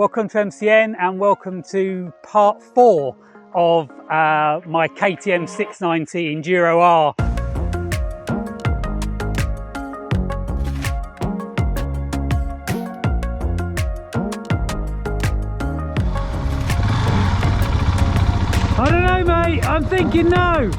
Welcome to MCN and welcome to part 4 of my KTM 690 Enduro R. I don't know, mate, I'm thinking no.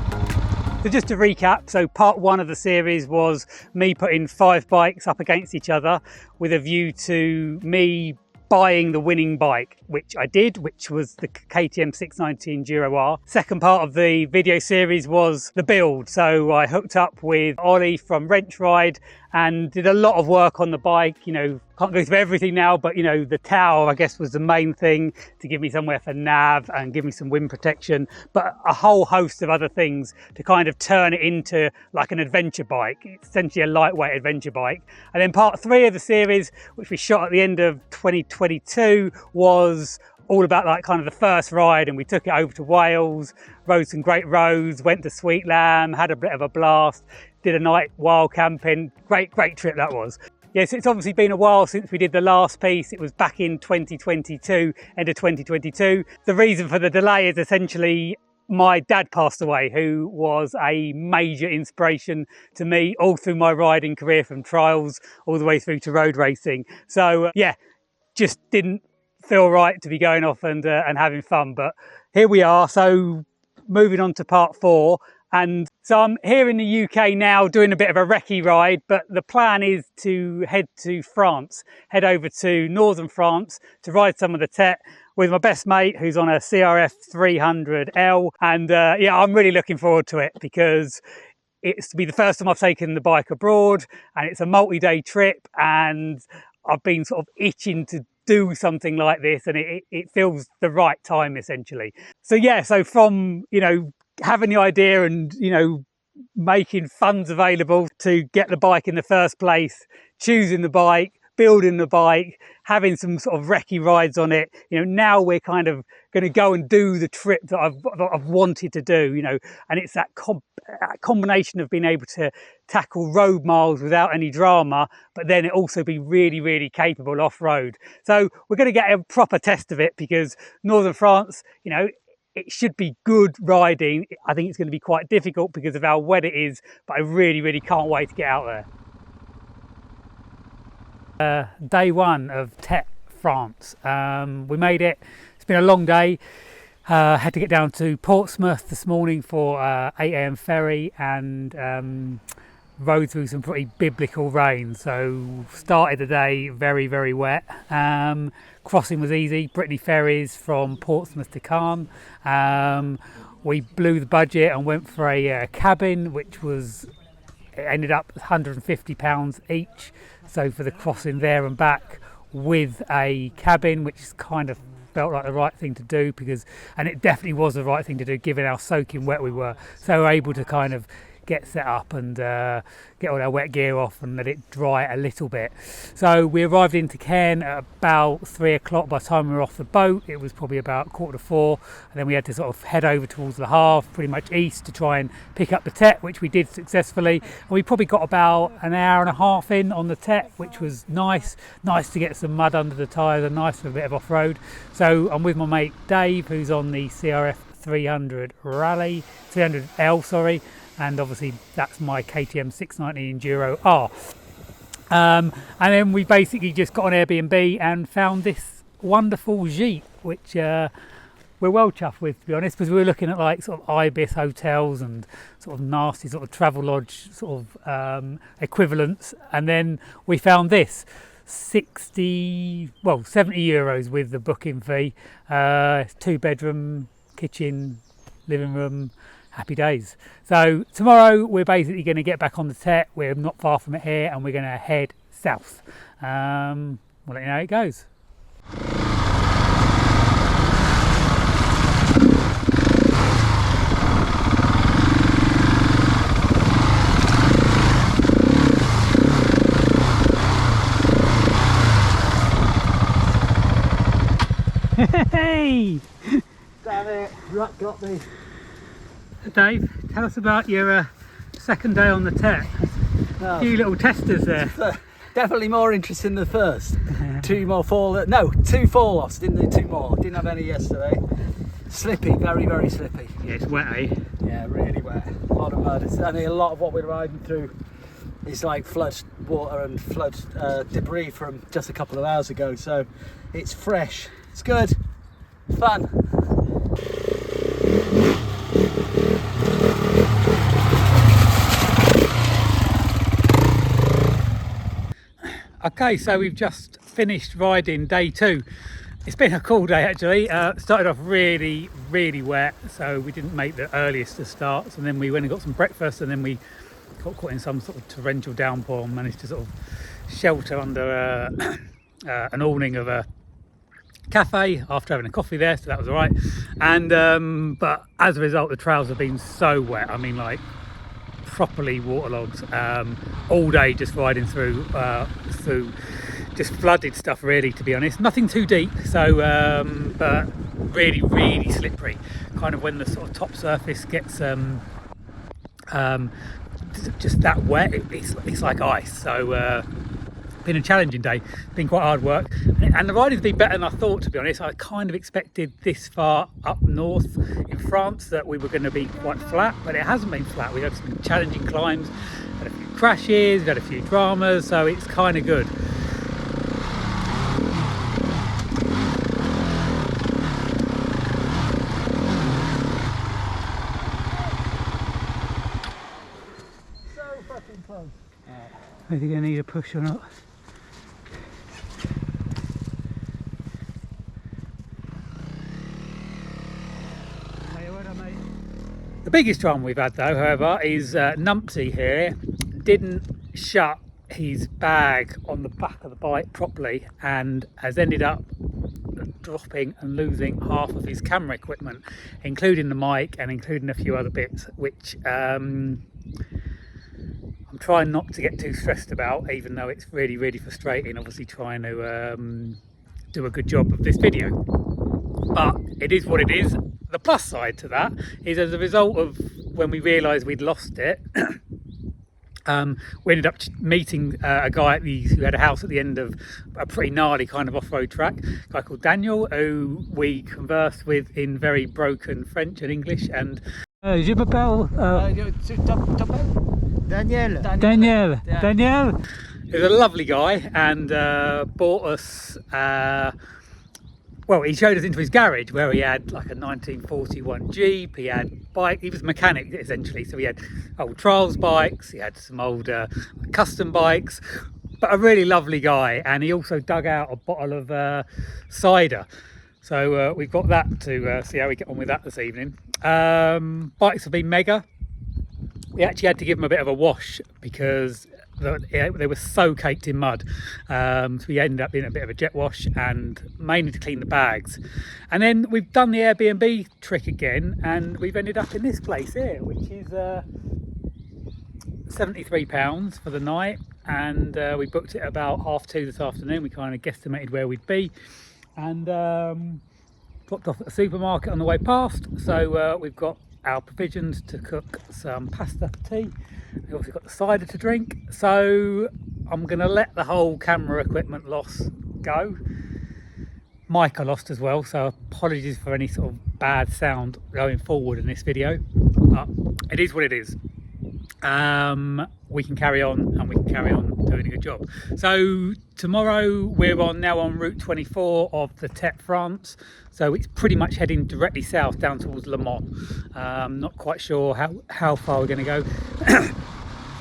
So just to recap, so part 1 of the series was me putting 5 bikes up against each other with a view to me buying the winning bike, which I did, which was the KTM 690 Enduro R. Second part of the video series was the build. So I hooked up with Ollie from Wrench Ride and did a lot of work on the bike. You know, can't go through everything now, but you know, the tower I guess was the main thing to give me somewhere for nav and give me some wind protection, but a whole host of other things to kind of turn it into like an adventure bike. It's essentially a lightweight adventure bike. And then part 3 of the series, which we shot at the end of 2022, was all about like kind of the first ride, and we took it over to Wales, rode some great roads, went to Sweet Lamb, had a bit of a blast, did a night wild camping. Great trip that was. Yes, it's obviously been a while since we did the last piece. It was back in 2022, end of 2022. The reason for the delay is essentially my dad passed away, who was a major inspiration to me all through my riding career, from trials all the way through to road racing. So yeah, just didn't feel right to be going off and having fun, but here we are. So moving on to part 4, and so I'm here in the UK now doing a bit of a recce ride, but the plan is to head to France, head over to northern France to ride some of the Tet with my best mate who's on a CRF300L, and yeah, I'm really looking forward to it because it's to be the first time I've taken the bike abroad, and it's a multi-day trip, and I've been sort of itching to do something like this, and it feels the right time essentially. So yeah, so from, you know, having the idea and, you know, making funds available to get the bike in the first place, choosing the bike, building the bike, having some sort of recce rides on it, you know, now we're kind of going to go and do the trip that I've wanted to do, you know, and it's that combination of being able to tackle road miles without any drama, but then it also be really capable off-road. So we're going to get a proper test of it because northern France, you know, it should be good riding. I think it's going to be quite difficult because of how wet it is, but I really can't wait to get out there. Day 1 of Tet France. We made it. It's been a long day. Had to get down to Portsmouth this morning for 8 AM ferry, and rode through some pretty biblical rain. So started the day very wet. Crossing was easy. Brittany ferries from Portsmouth to Caen. We blew the budget and went for a cabin, which was, it ended up £150 each. So for the crossing there and back with a cabin, which kind of felt like the right thing to do, because, and it definitely was the right thing to do given how soaking wet we were. So we were able to kind of get set up and get all our wet gear off and let it dry a little bit. So we arrived into Caen at about 3 o'clock. By the time we were off the boat, it was probably about 3:45, and then we had to sort of head over towards the Havre, pretty much east, to try and pick up the Tet, which we did successfully. And we probably got about an hour and a half in on the Tet, which was nice to get some mud under the tyres and nice for a bit of off-road. So I'm with my mate Dave, who's on the CRF300L, sorry, and obviously that's my KTM 690 Enduro R. And then we basically just got on Airbnb and found this wonderful Jeep, which we're well chuffed with, to be honest, because we were looking at like sort of Ibis hotels and sort of nasty sort of travel lodge sort of equivalents, and then we found this 70 euros with the booking fee. 2-bedroom, kitchen, living room, happy days. So tomorrow we're basically going to get back on the Tet. We're not far from it here, and we're going to head south. We'll let you know how it goes. Hey! Damn it, Rut got me. Dave, tell us about your second day on the Tet. A few little testers there. Definitely more interesting than the first. Two fall-offs, didn't they? Two more. Didn't have any yesterday. Slippy, very, very slippy. Yeah, it's wet, eh? Yeah, really wet. A lot of mud. I mean, a lot of what we're riding through is like flood water and flood debris from just a couple of hours ago. So it's fresh. It's good. Fun. Okay, so we've just finished riding day 2. It's been a cool day actually. Started off really, really wet, so we didn't make the earliest of starts, and then we went and got some breakfast, and then we got caught in some sort of torrential downpour and managed to sort of shelter under an awning of a cafe after having a coffee there, so that was all right. And but as a result, the trails have been so wet. I mean, like properly waterlogged all day, just riding through just flooded stuff really, to be honest. Nothing too deep, so but really, really slippery, kind of when the sort of top surface gets just that wet, it's like ice. So been a challenging day, been quite hard work, and the riding's been better than I thought, to be honest. I kind of expected this far up north in France that we were going to be quite flat, but it hasn't been flat. We had some challenging climbs, had a few crashes, we had a few dramas, so it's kind of good. So fucking close. Are you going to need a push or not? The biggest drama we've had though, however, is Numpty here didn't shut his bag on the back of the bike properly and has ended up dropping and losing half of his camera equipment, including the mic and including a few other bits, which I'm trying not to get too stressed about, even though it's really, really frustrating, obviously trying to do a good job of this video. But it is what it is. The plus side to that is, as a result of when we realised we'd lost it, we ended up meeting a guy who had a house at the end of a pretty gnarly kind of off-road track, a guy called Daniel, who we conversed with in very broken French and English. And je m'appelle Daniel. Daniel. Yeah. Daniel is a lovely guy, and bought us well, he showed us into his garage where he had like a 1941 Jeep, he had bike, he was a mechanic essentially, so he had old trials bikes, he had some old custom bikes, but a really lovely guy. And he also dug out a bottle of cider, so we've got that to see how we get on with that this evening. Bikes have been mega. We actually had to give them a bit of a wash because they were so caked in mud, so we ended up doing a bit of a jet wash, and mainly to clean the bags. And then we've done the Airbnb trick again, and we've ended up in this place here, which is £73 for the night, and we booked it about 2:30 this afternoon. We kind of guesstimated where we'd be, and dropped off at the supermarket on the way past. So we've got our provisions to cook some pasta for tea. We've also got the cider to drink, so I'm going to let the whole camera equipment loss go. Mic I lost as well, so apologies for any sort of bad sound going forward in this video, but it is what it is. We can carry on, and we can carry on doing a good job. So tomorrow we're now on Route 24 of the TEP France, so it's pretty much heading directly south down towards Le Mans. Not quite sure how far we're going to go.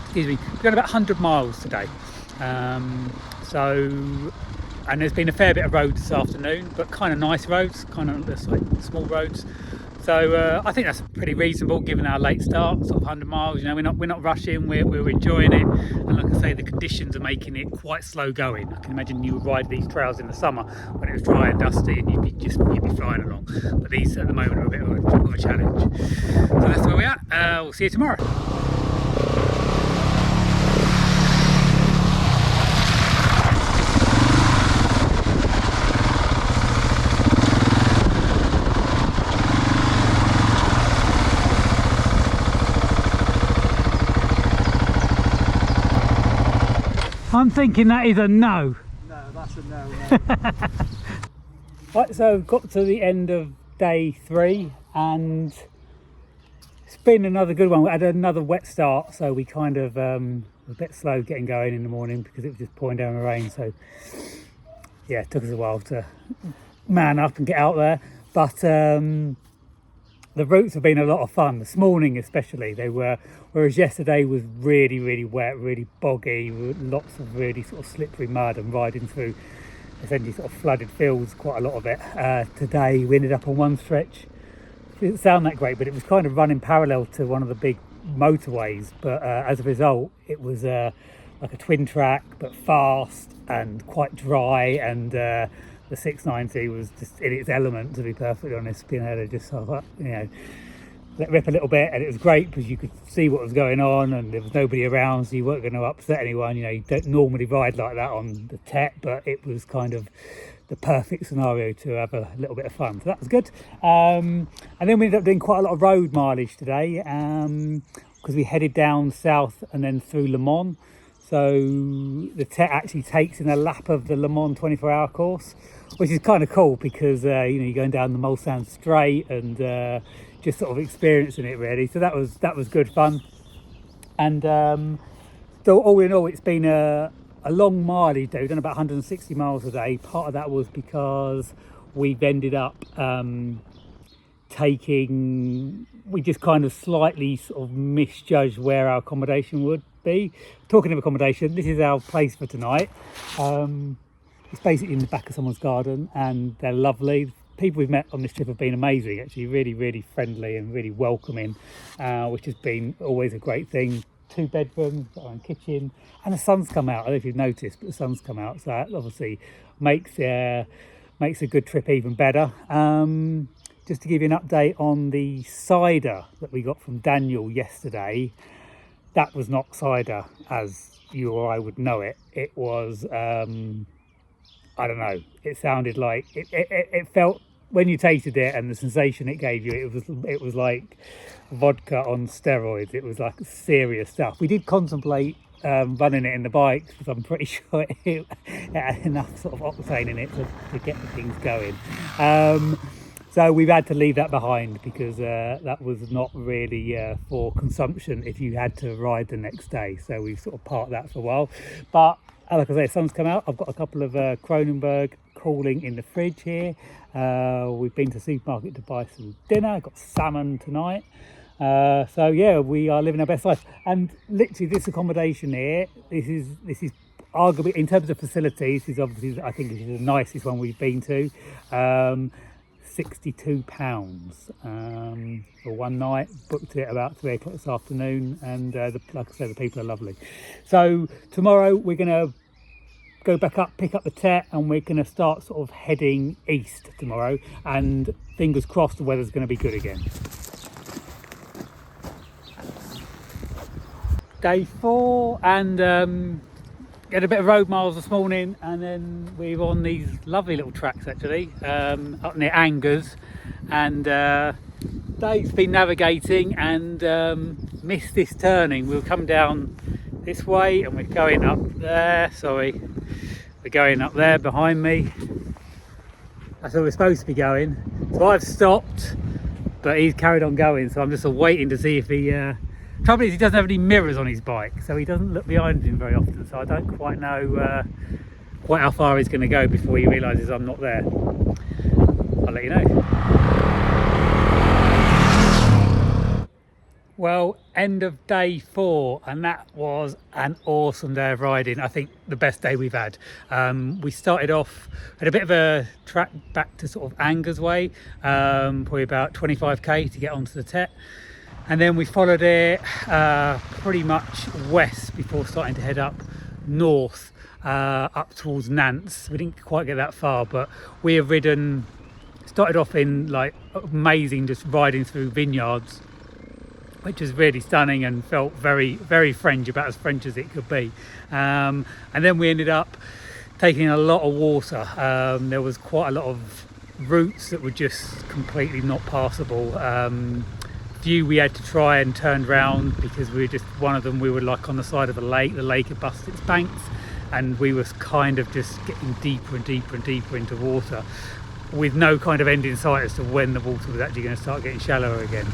Excuse me. We've done about 100 miles today. And there's been a fair bit of roads this afternoon, but kind of nice roads, kind of like small roads. So I think that's pretty reasonable given our late start, sort of 100 miles. You know, we're not rushing, we're enjoying it, and like I say, the conditions are making it quite slow going. I can imagine you would ride these trails in the summer when it was dry and dusty, and you'd be flying along. But these at the moment are a bit of a challenge. So that's where we're at. We'll see you tomorrow. I'm thinking that is a no. No, that's a no. Right, so got to the end of day 3 and it's been another good one. We had another wet start, so we kind of were a bit slow getting going in the morning because it was just pouring down the rain. So yeah, it took us a while to man up and get out there. But the routes have been a lot of fun this morning, especially. They were, whereas yesterday was really wet, really boggy, with lots of really sort of slippery mud and riding through essentially sort of flooded fields, quite a lot of it. Today we ended up on one stretch. It didn't sound that great, but it was kind of running parallel to one of the big motorways. But as a result, it was like a twin track, but fast and quite dry. And the 690 was just in its element, to be perfectly honest. Being able to just sort of, you know, let rip a little bit, and it was great because you could see what was going on and there was nobody around, so you weren't going to upset anyone. You know, you don't normally ride like that on the Tet, but it was kind of the perfect scenario to have a little bit of fun, so that was good. And then we ended up doing quite a lot of road mileage today because we headed down south and then through Le Mans. So the Tet actually takes in a lap of the Le Mans 24-hour course, which is kind of cool because you know, you're going down the Mulsanne Straight and just sort of experiencing it really. So that was good fun. And so all in all, it's been a long mileage day. We've done about 160 miles a day. Part of that was because we've ended up we just kind of slightly sort of misjudged where our accommodation would be. Talking of accommodation, this is our place for tonight. It's basically in the back of someone's garden and they're lovely. People we've met on this trip have been amazing, actually, really friendly and really welcoming, which has been always a great thing. 2 bedrooms, got our own kitchen, and the sun's come out. I don't know if you've noticed, but the sun's come out, so that obviously makes a good trip even better. Just to give you an update on the cider that we got from Daniel yesterday, that was not cider as you or I would know it. It was, I don't know, it sounded like, it felt, when you tasted it and the sensation it gave you, it was like vodka on steroids. It was like serious stuff. We did contemplate running it in the bike because I'm pretty sure it had enough sort of octane in it to get the things going. So we've had to leave that behind because that was not really for consumption if you had to ride the next day. So we've sort of parked that for a while. But like I say, sun's come out. I've got a couple of Kronenberg cooling in the fridge here. We've been to the supermarket to buy some dinner. Got salmon tonight. So yeah, we are living our best life. And literally, this accommodation here, this is arguably, in terms of facilities, this is obviously, I think, this is the nicest one we've been to. £62 for one night. Booked it about 3 o'clock this afternoon, and like I said, the people are lovely. So tomorrow we're going to go back up, pick up the Tet, and we're going to start sort of heading east tomorrow, and fingers crossed the weather's going to be good again. Day 4, and get a bit of road miles this morning, and then we're on these lovely little tracks actually, up near Angers, and Dave's been navigating and missed this turning. We'll come down this way and we're going up there, we're going up there behind me. That's where we're supposed to be going. So I've stopped, but he's carried on going, so I'm just waiting to see if he trouble is he doesn't have any mirrors on his bike, so he doesn't look behind him very often, so I don't quite know quite how far he's going to go before he realises I'm not there. I'll let you know. Well, end of day 4, and that was an awesome day of riding. I think the best day we've had. We started off at a bit of a track back to sort of Angers way, probably about 25k to get onto the Tet. And then we followed it pretty much west before starting to head up north, up towards Nantes. We didn't quite get that far, but we have started off in like amazing, just riding through vineyards, which is really stunning and felt very French, about as French as it could be. And then we ended up taking a lot of water. There was quite a lot of routes that were just completely not passable. Few we had to try and turn round because we were just, one of them we were like on the side of a lake. The lake had busted its banks, and we was kind of just getting deeper and deeper and deeper into water with no kind of end in sight as to when the water was actually going to start getting shallower again.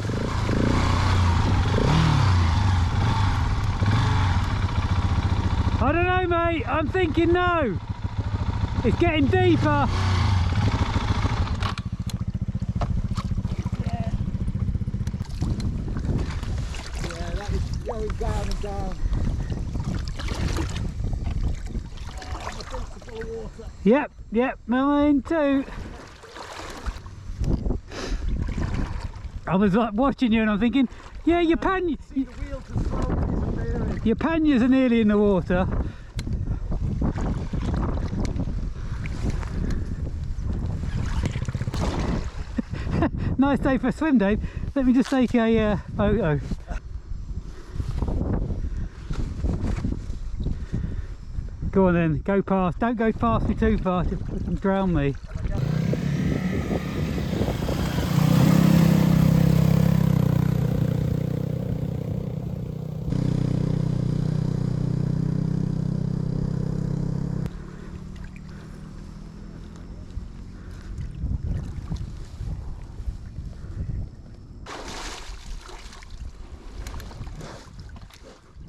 I don't know, mate, I'm thinking no. It's getting deeper. Yeah, that is going down and down. My feet are full of water. Yep, mine too. I was like watching you and I'm thinking, yeah, your panniers are nearly in the water. Nice day for a swim, Dave. Let me just take a photo. Go on then, go past. Don't go past me too fast, it can drown me.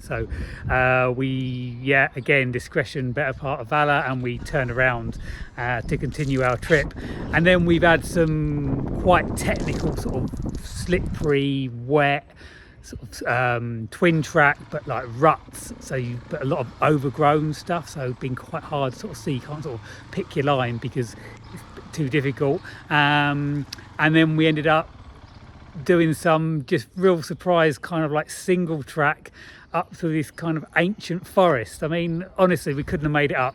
So again, discretion, better part of valor, and we turned around to continue our trip. And then we've had some quite technical, sort of slippery, wet, sort of twin track, but like ruts. So but a lot of overgrown stuff. So it's been quite hard to sort of see. You can't sort of pick your line because it's too difficult. And then we ended up doing some just real surprise kind of like single track up through this kind of ancient forest. I mean, honestly, we couldn't have made it up.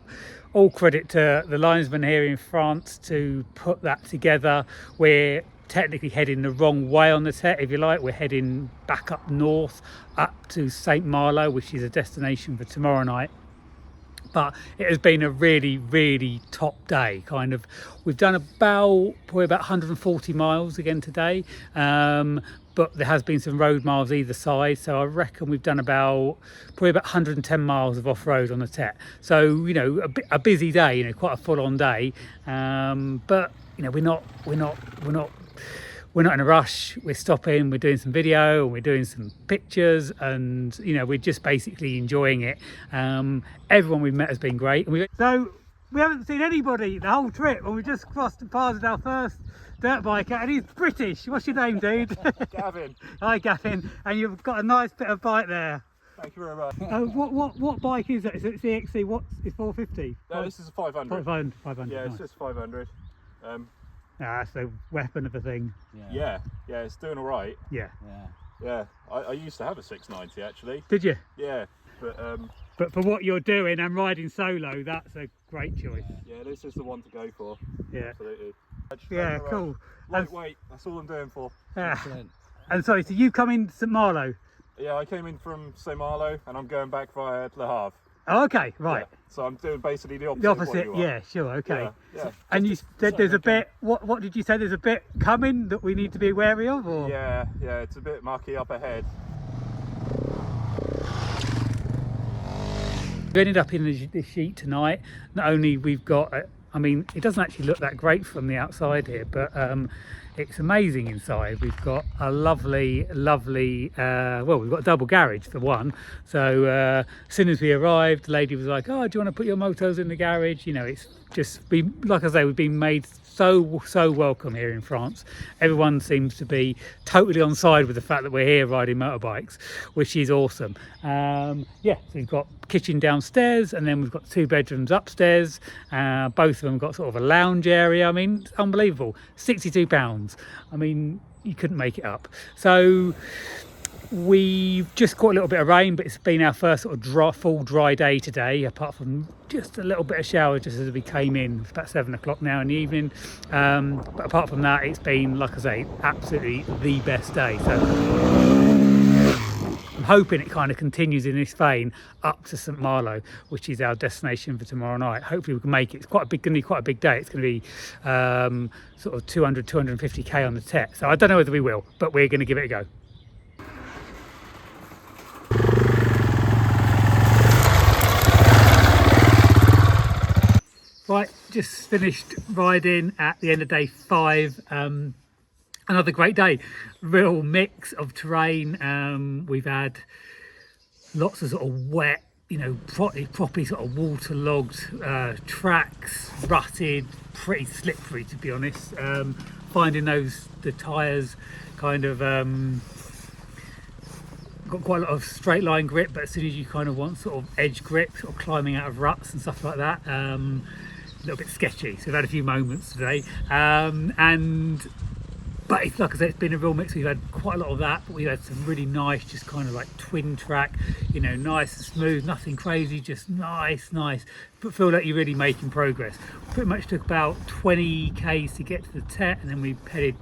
All credit to the linesman here in France to put that together. We're technically heading the wrong way on the Tet, if you like. We're heading back up north, up to St. Malo, which is a destination for tomorrow night. But it has been a really, really top day. Kind of, we've done probably about 140 miles again today. But there has been some road miles either side, so I reckon we've done probably about 110 miles of off-road on the Tet. So, you know, a busy day, you know, quite a full-on day. But you know, we're not in a rush. We're stopping, we're doing some video, and we're doing some pictures, and you know, we're just basically enjoying it. Everyone we've met has been great. So we haven't seen anybody the whole trip, and we just crossed the paths with our first dirt biker, and he's British. What's your name, dude? Gavin. Hi, Gavin. And you've got a nice bit of bike there. Thank you very much. What bike is that? Is it CXC? What is 450? No, this is a 500. 500. Yeah, nice. it's just 500. That's the weapon of a thing. Yeah, it's doing all right. Yeah. Yeah, I used to have a 690 actually. Did you? Yeah, But for what you're doing and riding solo, that's a great choice. yeah, this is the one to go for. Yeah. Absolutely. Yeah, cool. Lightweight, that's all I'm doing for. Excellent. And sorry, so you come in St. Malo? Yeah, I came in from St. Malo and I'm going back via Le Havre. Oh, okay, right. Yeah, so I'm doing basically the opposite. The of what opposite, you are. yeah, sure, okay. Yeah. And you said there's a bit, what did you say, there's a bit coming that we need to be wary of? Or? Yeah, it's a bit mucky up ahead. We ended up in this sheet tonight. Not only we've got, I mean, it doesn't actually look that great from the outside here, but it's amazing inside. We've got a lovely, well, we've got a double garage for one. So as soon as we arrived, the lady was like, oh, do you want to put your motos in the garage? You know, it's just, like I say, we've been made so welcome here in France. Everyone seems to be totally on side with the fact that we're here riding motorbikes, which is awesome. Yeah, so we've got kitchen downstairs, and then we've got 2 bedrooms upstairs. Both of them got sort of a lounge area. I mean, it's unbelievable. £62. I mean, you couldn't make it up. So we've just caught a little bit of rain, but it's been our first sort of full dry day today, apart from just a little bit of shower just as we came in. It's about 7 o'clock now in the evening, but apart from that, it's been, like I say, absolutely the best day. So I'm hoping it kind of continues in this vein up to St. Malo, which is our destination for tomorrow night. Hopefully we can make it. It's going to be quite a big day. It's going to be sort of 250k on the Tet. So I don't know whether we will, but we're going to give it a go. Right, just finished riding at the end of day 5. Another great day, real mix of terrain. We've had lots of sort of wet, properly sort of waterlogged tracks, rutted, pretty slippery to be honest. Finding the tyres kind of got quite a lot of straight line grip, but as soon as you kind of want sort of edge grip, sort of climbing out of ruts and stuff like that, a little bit sketchy. So we've had a few moments today, but it's, like I said, it's been a real mix. We've had quite a lot of that, but we've had some really nice, just kind of like twin track, nice and smooth, nothing crazy, just nice, but feel like you're really making progress. Pretty much took about 20 k's to get to the Tet, and then we headed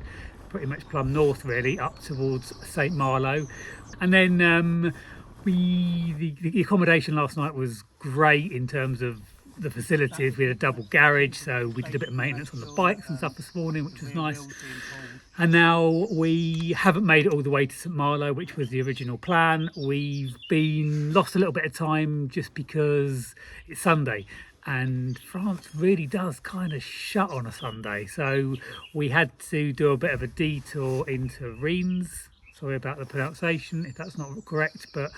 pretty much plumb north really, up towards St Malo. And then the accommodation last night was great in terms of the facilities. We had a double garage, so we did a bit of maintenance on the bikes and stuff this morning, which was nice. And now we haven't made it all the way to St Malo, which was the original plan. We've lost a little bit of time just because it's Sunday, and France really does kind of shut on a Sunday, so we had to do a bit of a detour into Reims. Sorry about the pronunciation if that's not correct, but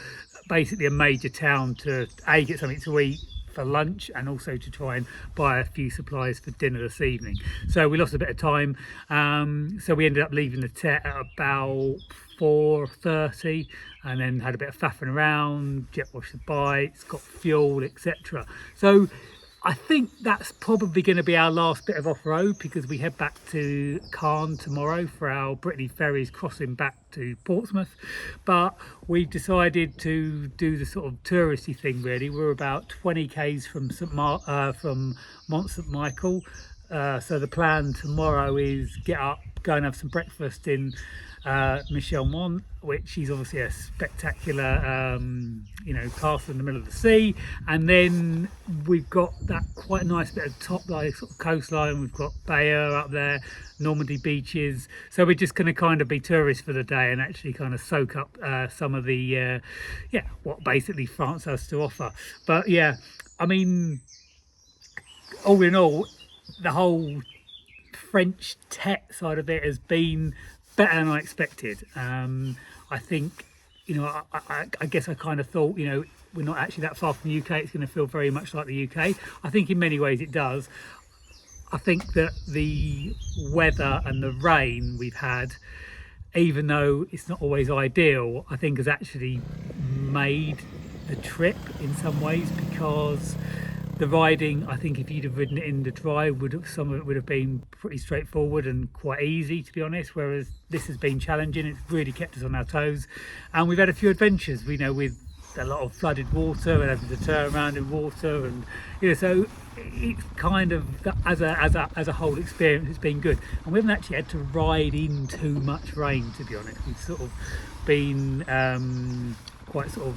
basically a major town to get something to eat for lunch, and also to try and buy a few supplies for dinner this evening. So we lost a bit of time, so we ended up leaving the Tet at about 4:30, and then had a bit of faffing around, jet washed the bikes, got fuel, etc. So I think that's probably going to be our last bit of off-road, because we head back to Caen tomorrow for our Brittany Ferries crossing back to Portsmouth. But we've decided to do the sort of touristy thing really. We're about 20 k's from Mont St Michael. So the plan tomorrow is get up, go and have some breakfast in Michel Mont, which is obviously a spectacular castle in the middle of the sea, and then we've got that quite nice bit of top line sort of coastline. We've got Bayeux up there, Normandy beaches, so we're just going to kind of be tourists for the day and actually kind of soak up some of the what basically France has to offer. But yeah, I mean, all in all, the whole French Tet side of it has been better than I expected. I think, I guess I kind of thought, we're not actually that far from the UK, it's going to feel very much like the UK. I think in many ways it does. I think that the weather and the rain we've had, even though it's not always ideal, I think has actually made the trip in some ways, because the riding, I think if you'd have ridden it in the dry, some of it would have been pretty straightforward and quite easy, to be honest, whereas this has been challenging. It's really kept us on our toes, and we've had a few adventures, with a lot of flooded water and having to turn around in water, and so it's kind of, as a whole experience, it's been good. And we haven't actually had to ride in too much rain, to be honest. We've sort of been quite sort of,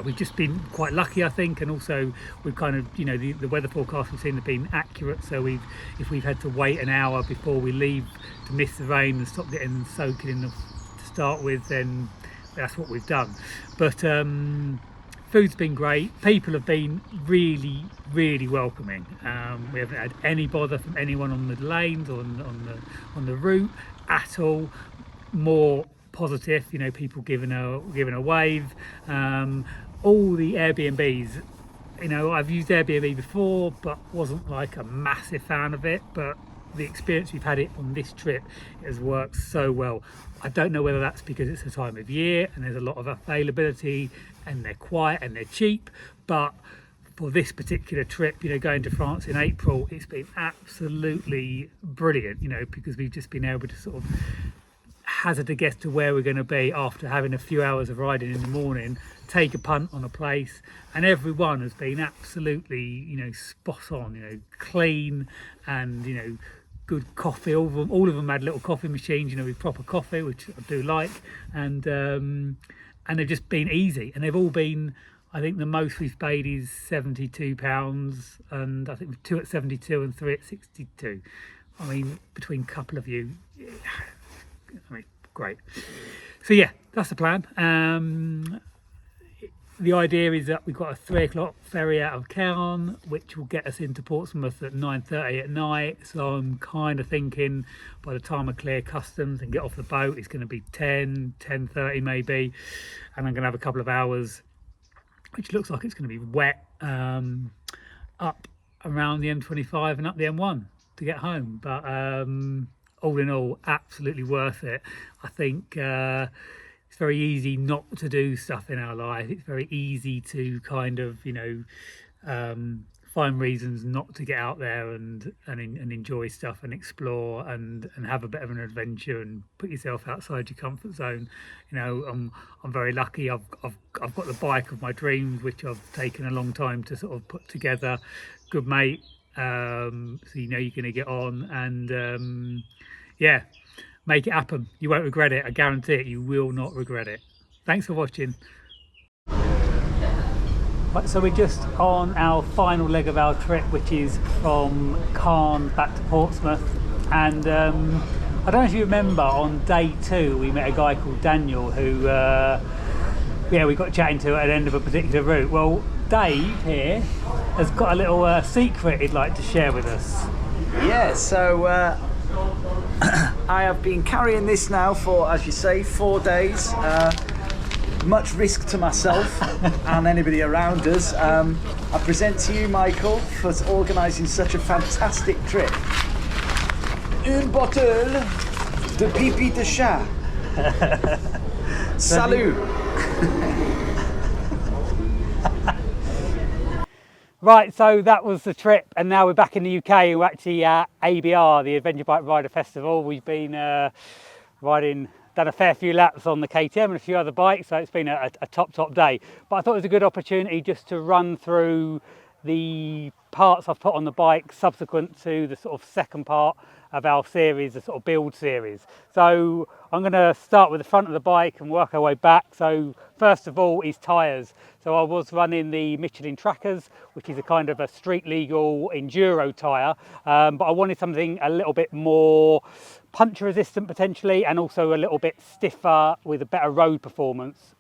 we've just been quite lucky, I think, and also we've kind of, the weather forecast we've seen have been accurate. So if we've had to wait an hour before we leave to miss the rain and stop getting soaking in to start with, then that's what we've done. But food's been great. People have been really, really welcoming. We haven't had any bother from anyone on the lanes or on the route at all. More positive, people giving a wave. All the Airbnbs, I've used Airbnb before, but wasn't like a massive fan of it, but the experience we've had it on this trip has worked so well. I don't know whether that's because it's the time of year and there's a lot of availability and they're quiet and they're cheap, but for this particular trip, going to France in April, it's been absolutely brilliant, because we've just been able to sort of hazard a guess to where we're going to be after having a few hours of riding in the morning, take a punt on a place, and everyone has been absolutely spot on, clean, and good coffee. All of them had little coffee machines, with proper coffee, which I do like, and they've just been easy, and they've all been, I think the most we've paid is £72, and I think 2 at 72 and 3 at 62. I mean, between a couple of you, great. So yeah, that's the plan. the idea is that we've got a 3 o'clock ferry out of Cairn, which will get us into Portsmouth at 9:30 at night. So I'm kind of thinking by the time I clear customs and get off the boat, it's going to be 10:30 maybe. And I'm going to have a couple of hours, which looks like it's going to be wet, up around the M25 and up the M1 to get home. But all in all, absolutely worth it. I think it's very easy not to do stuff in our life. It's very easy to kind of, you know, find reasons not to get out there and enjoy stuff and explore and have a bit of an adventure and put yourself outside your comfort zone. You know, I'm very lucky. I've got the bike of my dreams, which I've taken a long time to sort of put together. Good mate, so you know you're going to get on, and yeah, make it happen. You won't regret it. I guarantee it. You will not regret it. Thanks for watching. Right, so we're just on our final leg of our trip, which is from Cairn back to Portsmouth. And I don't know if you remember, on day 2 we met a guy called Daniel who yeah, we got chatting to at the end of a particular route. Well, Dave here has got a little secret he'd like to share with us. Yeah, so I have been carrying this now for, as you say, 4 days. Much risk to myself and anybody around us. I present to you, Michael, for organising such a fantastic trip. Une bottle de pipi de chat. Salut! Right, so that was the trip, and now we're back in the UK. We're actually at ABR, the Adventure Bike Rider Festival. We've been done a fair few laps on the KTM and a few other bikes, so it's been a top day. But I thought it was a good opportunity just to run through the parts I've put on the bike subsequent to the sort of second part of our series, the sort of build series. So I'm going to start with the front of the bike and work our way back. So first of all is tyres. So I was running the Michelin Trackers, which is a kind of a street legal enduro tyre, but I wanted something a little bit more puncture resistant potentially, and also a little bit stiffer with a better road performance.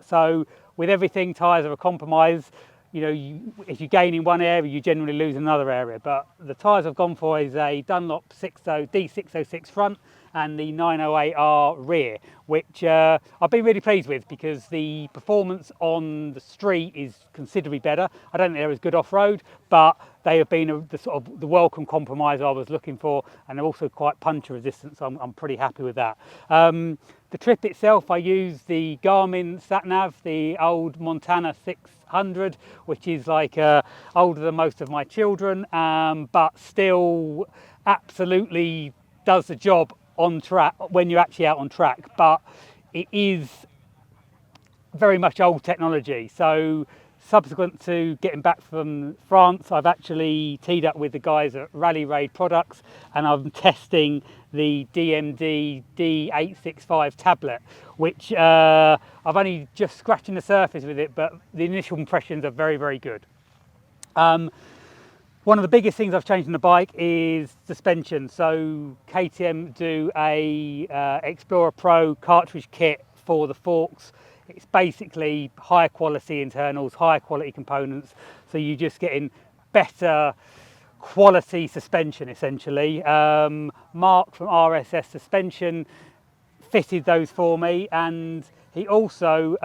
So with everything, tyres are a compromise. You know, if you gain in one area, you generally lose in another area. But the tyres I've gone for is a Dunlop D606 front and the 908R rear, which I've been really pleased with because the performance on the street is considerably better. I don't think they're as good off-road, but they have been the sort of the welcome compromise I was looking for, and they're also quite puncture resistant, so I'm pretty happy with that. The trip itself, I used the Garmin sat-nav, the old Montana 600, which is like older than most of my children, but still absolutely does the job on track when you're actually out on track. But it is very much old technology. So subsequent to getting back from France, I've actually teed up with the guys at Rally Raid Products, and I'm testing the DMD D865 tablet, which I've only just scratching the surface with it, but the initial impressions are very, very good. One of the biggest things I've changed on the bike is suspension. So KTM do a Explorer Pro cartridge kit for the forks. It's basically higher quality internals, higher quality components, so you're just getting better quality suspension essentially. Mark from RSS Suspension fitted those for me, and he also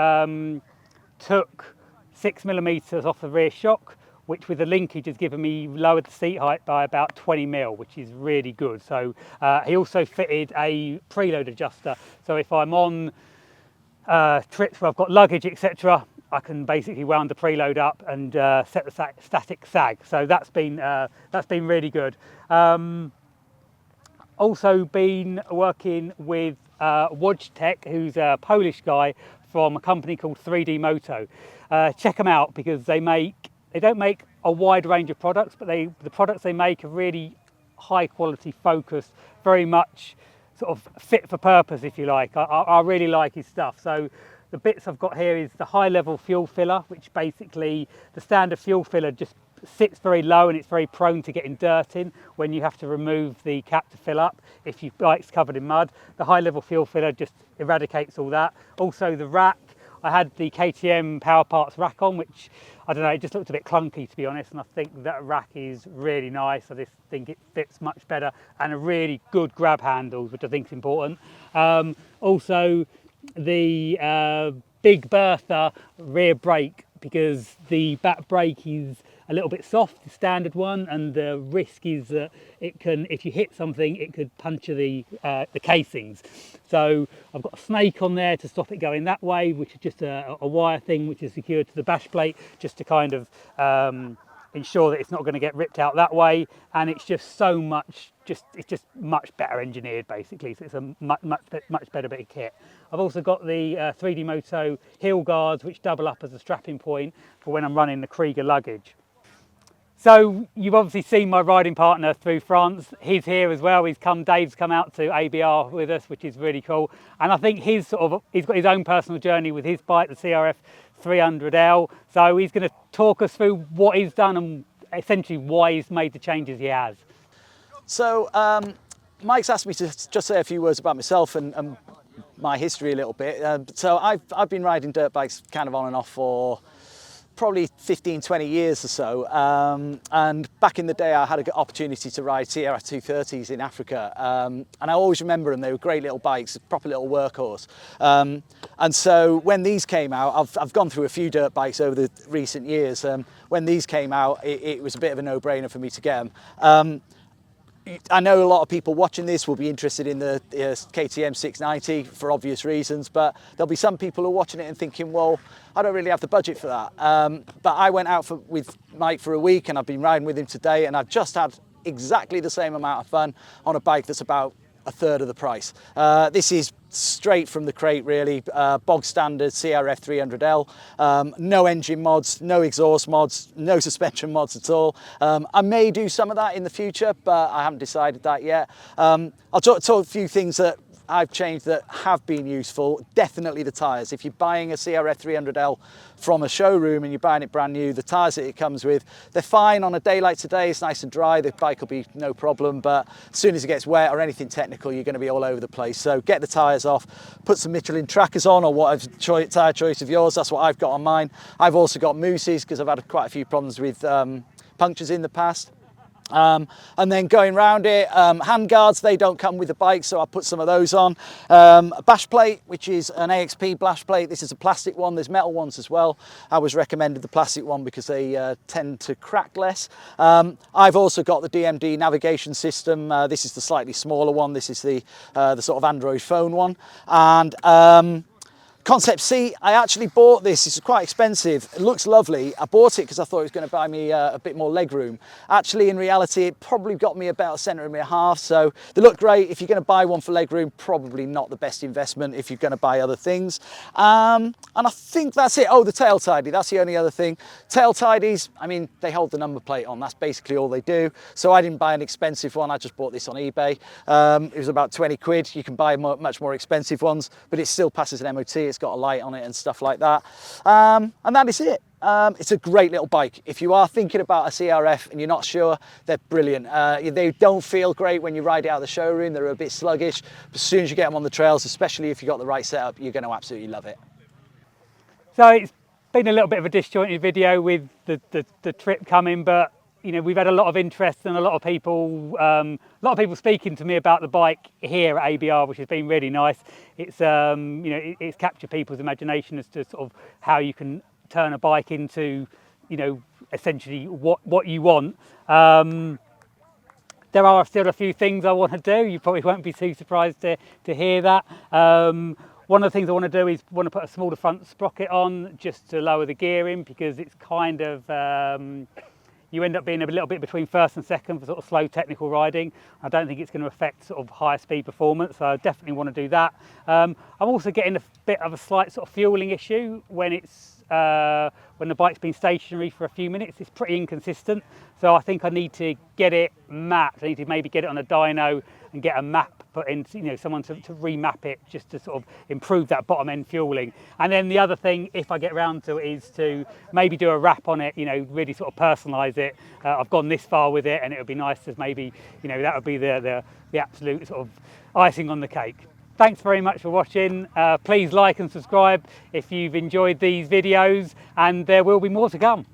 took 6mm off the rear shock, which with the linkage has given me lowered the seat height by about 20mm, which is really good. So he also fitted a preload adjuster, so if I'm on trips where I've got luggage, etc., I can basically wound the preload up and set the static sag. So that's been really good. Also been working with Wojtek, who's a Polish guy from a company called 3D Moto. Check them out because they don't make a wide range of products, but the products they make are really high quality, focused, very much sort of fit for purpose, if you like. I really like his stuff. So the bits I've got here is the high level fuel filler, which basically the standard fuel filler just sits very low and it's very prone to getting dirt in when you have to remove the cap to fill up if your bike's covered in mud. The high level fuel filler just eradicates all that. Also the rack, I had the KTM Power Parts rack on, which, I don't know, it just looked a bit clunky to be honest, and I think that rack is really nice. I just think it fits much better, and a really good grab handles, which I think is important. Also, the Big Bertha rear brake, because the back brake is a little bit soft, the standard one, and the risk is that it can, if you hit something, it could puncture the casings. So I've got a snake on there to stop it going that way, which is just a wire thing which is secured to the bash plate, just to kind of ensure that it's not going to get ripped out that way. And it's just so much, it's just much better engineered basically. So it's a much better bit of kit. I've also got the 3D Moto heel guards, which double up as a strapping point for when I'm running the Krieger luggage. So you've obviously seen my riding partner through France. He's here as well. Dave's come out to ABR with us, which is really cool. And I think he's got his own personal journey with his bike, the CRF300L. So he's going to talk us through what he's done and essentially why he's made the changes he has. So Mike's asked me to just say a few words about myself and my history a little bit. So I've been riding dirt bikes kind of on and off for probably 15-20 years or so, and back in the day I had an opportunity to ride CRF230s in Africa, and I always remember them. They were great little bikes, proper little workhorse, and so when these came out, I've gone through a few dirt bikes over the recent years. When these came out, it was a bit of a no-brainer for me to get them. I know a lot of people watching this will be interested in the KTM 690 for obvious reasons, but there'll be some people who are watching it and thinking, well, I don't really have the budget for that. But I went out with Mike for a week, and I've been riding with him today, and I've just had exactly the same amount of fun on a bike that's about a third of the price. This is straight from the crate really, bog standard CRF300L, no engine mods, no exhaust mods, no suspension mods at all. I may do some of that in the future, but I haven't decided that yet. I'll talk a few things that I've changed that have been useful. Definitely the tyres. If you're buying a CRF300L from a showroom and you're buying it brand new, the tyres that it comes with, they're fine on a day like today. It's nice and dry, the bike will be no problem, but as soon as it gets wet or anything technical, you're going to be all over the place. So get the tyres off, put some Michelin trackers on, or whatever tyre choice of yours. That's what I've got on mine. I've also got mousses because I've had quite a few problems with punctures in the past. And then going around it, hand guards, they don't come with the bike, so I put some of those on. A bash plate, which is an AXP bash plate. This is a plastic one. There's metal ones as well. I was recommended the plastic one because they tend to crack less. I've also got the DMD navigation system. This is the slightly smaller one. This is the sort of Android phone one. And Concept C, I actually bought this. It's quite expensive. It looks lovely. I bought it because I thought it was going to buy me a bit more leg room. Actually, in reality, it probably got me about a centre and a half. So they look great. If you're going to buy one for leg room, probably not the best investment if you're going to buy other things. And I think that's it. Oh, the tail tidy. That's the only other thing. Tail tidies, I mean, they hold the number plate on. That's basically all they do. So I didn't buy an expensive one. I just bought this on eBay. It was about 20 quid. You can buy much more expensive ones, but it still passes an MOT. It's got a light on it and stuff like that. And that is it. It's a great little bike. If you are thinking about a CRF and you're not sure, they're brilliant. They don't feel great when you ride it out of the showroom. They're a bit sluggish. But as soon as you get them on the trails, especially if you've got the right setup, you're going to absolutely love it. So it's been a little bit of a disjointed video with the trip coming, but you know, we've had a lot of interest and a lot of people speaking to me about the bike here at ABR, which has been really nice. It's you know, it's captured people's imagination as to sort of how you can turn a bike into, you know, essentially what you want. There are still a few things I want to do. You probably won't be too surprised to hear that. One of the things I want to do is put a smaller front sprocket on just to lower the gearing, because it's kind of you end up being a little bit between first and second for sort of slow technical riding. I don't think it's going to affect sort of higher speed performance, so I definitely want to do that. I'm also getting a bit of a slight sort of fueling issue when the bike's been stationary for a few minutes. It's pretty inconsistent, so I think I need to get it mapped. I need to maybe get it on a dyno and get a map put in, you know, someone to remap it just to sort of improve that bottom end fueling. And then the other thing, if I get around to it, is to maybe do a wrap on it, you know, really sort of personalise it. I've gone this far with it, and it would be nice to maybe, you know, that would be the absolute sort of icing on the cake. thanks very much for watching. Please like and subscribe if you've enjoyed these videos, and there will be more to come.